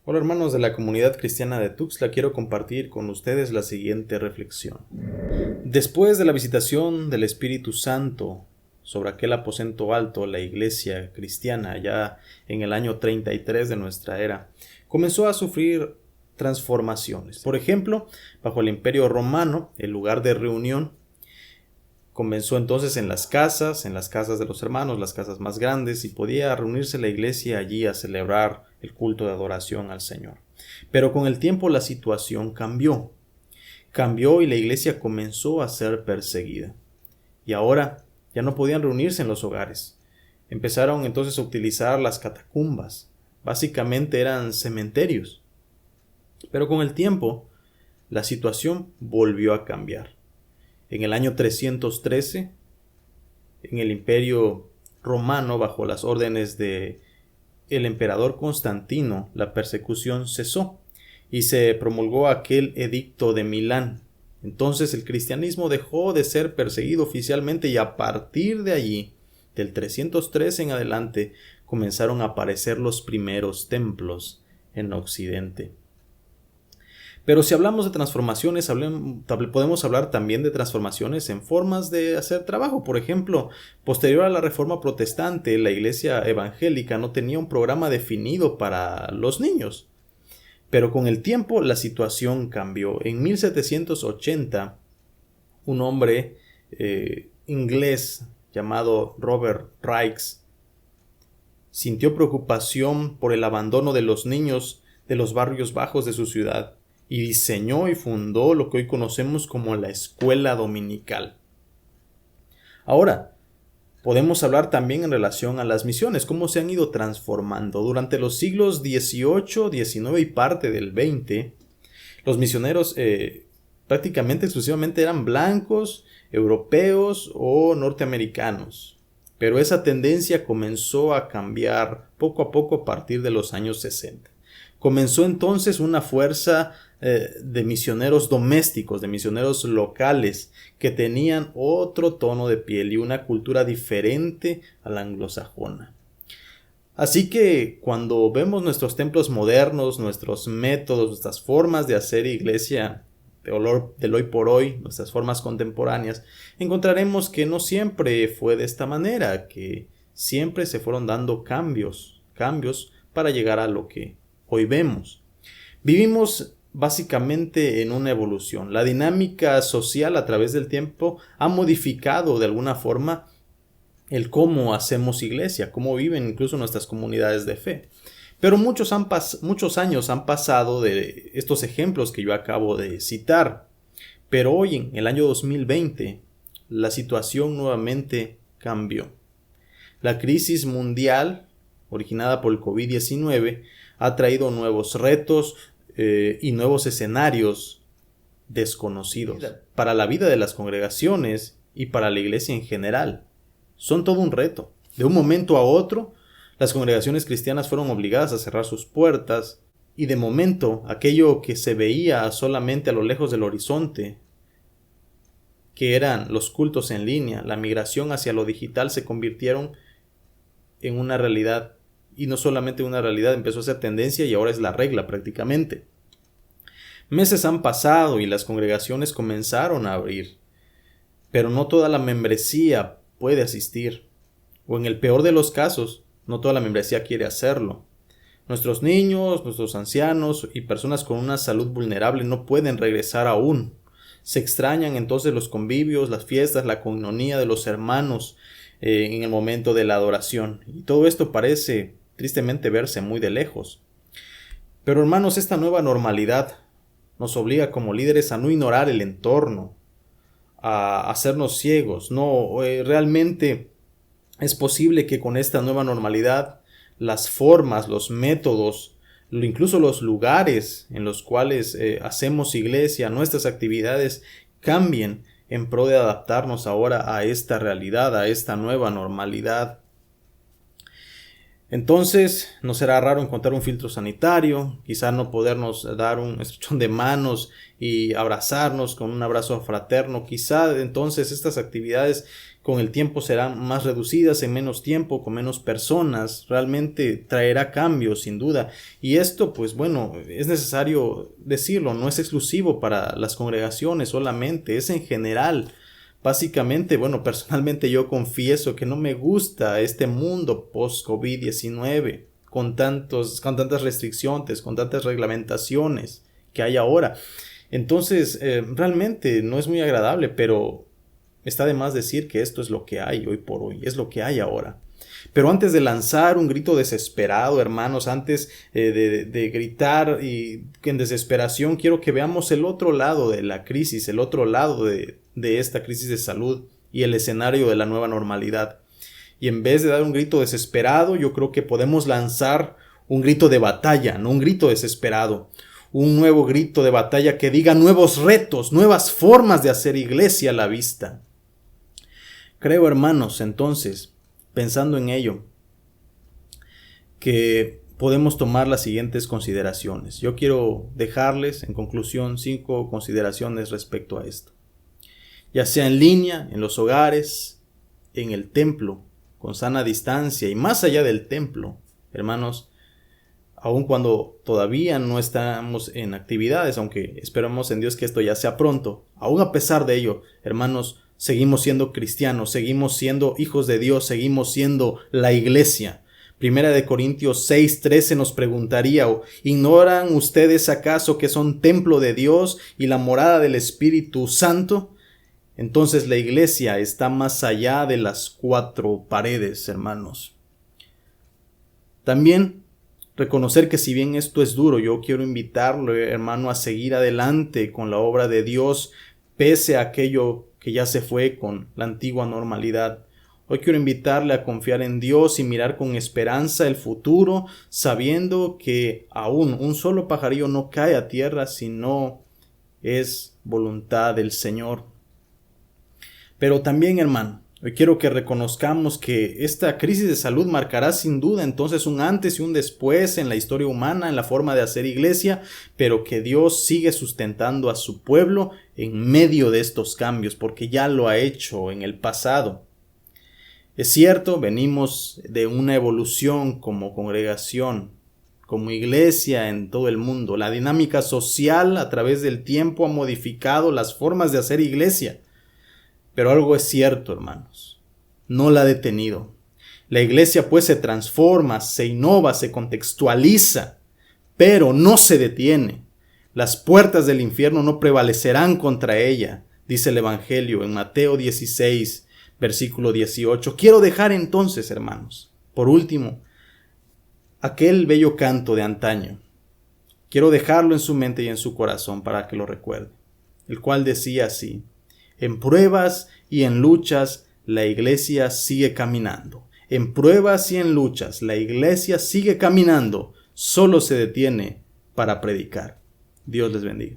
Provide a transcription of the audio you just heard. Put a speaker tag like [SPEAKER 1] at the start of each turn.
[SPEAKER 1] Hola hermanos de la comunidad cristiana de Tuxtla, quiero compartir con ustedes la siguiente reflexión. Después de la visitación del Espíritu Santo sobre aquel aposento alto, la iglesia cristiana, ya en el año 33 de nuestra era, comenzó a sufrir transformaciones. Por ejemplo, bajo el Imperio Romano, el lugar de reunión comenzó entonces en las casas de los hermanos, las casas más grandes, y podía reunirse la iglesia allí a celebrar el culto de adoración al Señor. Pero con el tiempo la situación cambió. Cambió y la iglesia comenzó a ser perseguida. Y ahora ya no podían reunirse en los hogares. Empezaron entonces a utilizar las catacumbas. Básicamente eran cementerios. Pero con el tiempo la situación volvió a cambiar. En el año 313, en el Imperio Romano, bajo las órdenes de el emperador Constantino, la persecución cesó y se promulgó aquel edicto de Milán. Entonces el cristianismo dejó de ser perseguido oficialmente y a partir de allí, del 313 en adelante, comenzaron a aparecer los primeros templos en Occidente. Pero si hablamos de transformaciones, podemos hablar también de transformaciones en formas de hacer trabajo. Por ejemplo, posterior a la Reforma Protestante, la Iglesia Evangélica no tenía un programa definido para los niños. Pero con el tiempo la situación cambió. En 1780, un hombre inglés llamado Robert Raikes sintió preocupación por el abandono de los niños de los barrios bajos de su ciudad y diseñó y fundó lo que hoy conocemos como la escuela dominical. Ahora, podemos hablar también en relación a las misiones, cómo se han ido transformando. Durante los siglos XVIII, XIX y parte del XX, los misioneros prácticamente exclusivamente eran blancos, europeos o norteamericanos. Pero esa tendencia comenzó a cambiar poco a poco a partir de los años 60. Comenzó entonces una fuerza de misioneros domésticos, de misioneros locales, que tenían otro tono de piel y una cultura diferente a la anglosajona. Así que cuando vemos nuestros templos modernos, nuestros métodos, nuestras formas de hacer iglesia del hoy por hoy, nuestras formas contemporáneas, encontraremos que no siempre fue de esta manera, que siempre se fueron dando cambios para llegar a lo que hoy vemos. Vivimos básicamente en una evolución. La dinámica social a través del tiempo ha modificado de alguna forma el cómo hacemos iglesia, cómo viven incluso nuestras comunidades de fe. Pero muchos años han pasado de estos ejemplos que yo acabo de citar. Pero hoy, en el año 2020, la situación nuevamente cambió. La crisis mundial, originada por el COVID-19, ha traído nuevos retos y nuevos escenarios desconocidos para la vida de las congregaciones y para la iglesia en general. Son todo un reto. De un momento a otro, las congregaciones cristianas fueron obligadas a cerrar sus puertas y de momento aquello que se veía solamente a lo lejos del horizonte, que eran los cultos en línea, la migración hacia lo digital, se convirtieron en una realidad. Y no solamente una realidad, empezó a ser tendencia y ahora es la regla prácticamente. Meses han pasado y las congregaciones comenzaron a abrir, pero no toda la membresía puede asistir, o en el peor de los casos, no toda la membresía quiere hacerlo. Nuestros niños, nuestros ancianos y personas con una salud vulnerable no pueden regresar aún. Se extrañan entonces los convivios, las fiestas, la coinonía de los hermanos en el momento de la adoración. Y todo esto parece tristemente verse muy de lejos. Pero hermanos, esta nueva normalidad nos obliga como líderes a no ignorar el entorno, a hacernos ciegos. Realmente es posible que con esta nueva normalidad las formas, los métodos, incluso los lugares en los cuales hacemos iglesia, nuestras actividades cambien en pro de adaptarnos ahora a esta realidad, a esta nueva normalidad. Entonces, no será raro encontrar un filtro sanitario, quizá no podernos dar un estrechón de manos y abrazarnos con un abrazo fraterno. Quizá entonces estas actividades con el tiempo serán más reducidas, en menos tiempo, con menos personas. Realmente traerá cambios, sin duda. Y esto, pues bueno, es necesario decirlo, no es exclusivo para las congregaciones solamente, es en general. Básicamente, bueno, personalmente yo confieso que no me gusta este mundo post-COVID-19 con tantas restricciones, con tantas reglamentaciones que hay ahora. Entonces, realmente no es muy agradable, pero está de más decir que esto es lo que hay hoy por hoy, es lo que hay ahora. Pero antes de lanzar un grito desesperado, hermanos, antes de gritar y en desesperación, quiero que veamos el otro lado de la crisis, el otro lado de esta crisis de salud y el escenario de la nueva normalidad. Y en vez de dar un grito desesperado, yo creo que podemos lanzar un grito de batalla, no un grito desesperado. Un nuevo grito de batalla que diga nuevos retos, nuevas formas de hacer iglesia a la vista. Creo, hermanos, entonces, pensando en ello, que podemos tomar las siguientes consideraciones. Yo quiero dejarles, en conclusión, 5 consideraciones respecto a esto. Ya sea en línea, en los hogares, en el templo, con sana distancia y más allá del templo, hermanos, aun cuando todavía no estamos en actividades, aunque esperamos en Dios que esto ya sea pronto, aun a pesar de ello, hermanos, seguimos siendo cristianos, seguimos siendo hijos de Dios, seguimos siendo la iglesia. Primera de Corintios 6:13 nos preguntaría, ¿ignoran ustedes acaso que son templo de Dios y la morada del Espíritu Santo? Entonces la iglesia está más allá de las 4 paredes, hermanos. También reconocer que si bien esto es duro, yo quiero invitarlo, hermano, a seguir adelante con la obra de Dios, pese a aquello que ya se fue con la antigua normalidad. Hoy quiero invitarle a confiar en Dios y mirar con esperanza el futuro, sabiendo que aún un solo pajarillo no cae a tierra si no es voluntad del Señor. Pero también, hermano, hoy quiero que reconozcamos que esta crisis de salud marcará sin duda entonces un antes y un después en la historia humana, en la forma de hacer iglesia, pero que Dios sigue sustentando a su pueblo en medio de estos cambios, porque ya lo ha hecho en el pasado. Es cierto, venimos de una evolución como congregación, como iglesia en todo el mundo. La dinámica social a través del tiempo ha modificado las formas de hacer iglesia. Pero algo es cierto, hermanos, no la ha detenido. La iglesia pues se transforma, se innova, se contextualiza, pero no se detiene. Las puertas del infierno no prevalecerán contra ella, dice el Evangelio en Mateo 16, versículo 18. Quiero dejar entonces, hermanos, por último, aquel bello canto de antaño. Quiero dejarlo en su mente y en su corazón para que lo recuerde, el cual decía así: en pruebas y en luchas, la iglesia sigue caminando. En pruebas y en luchas, la iglesia sigue caminando. Solo se detiene para predicar. Dios les bendiga.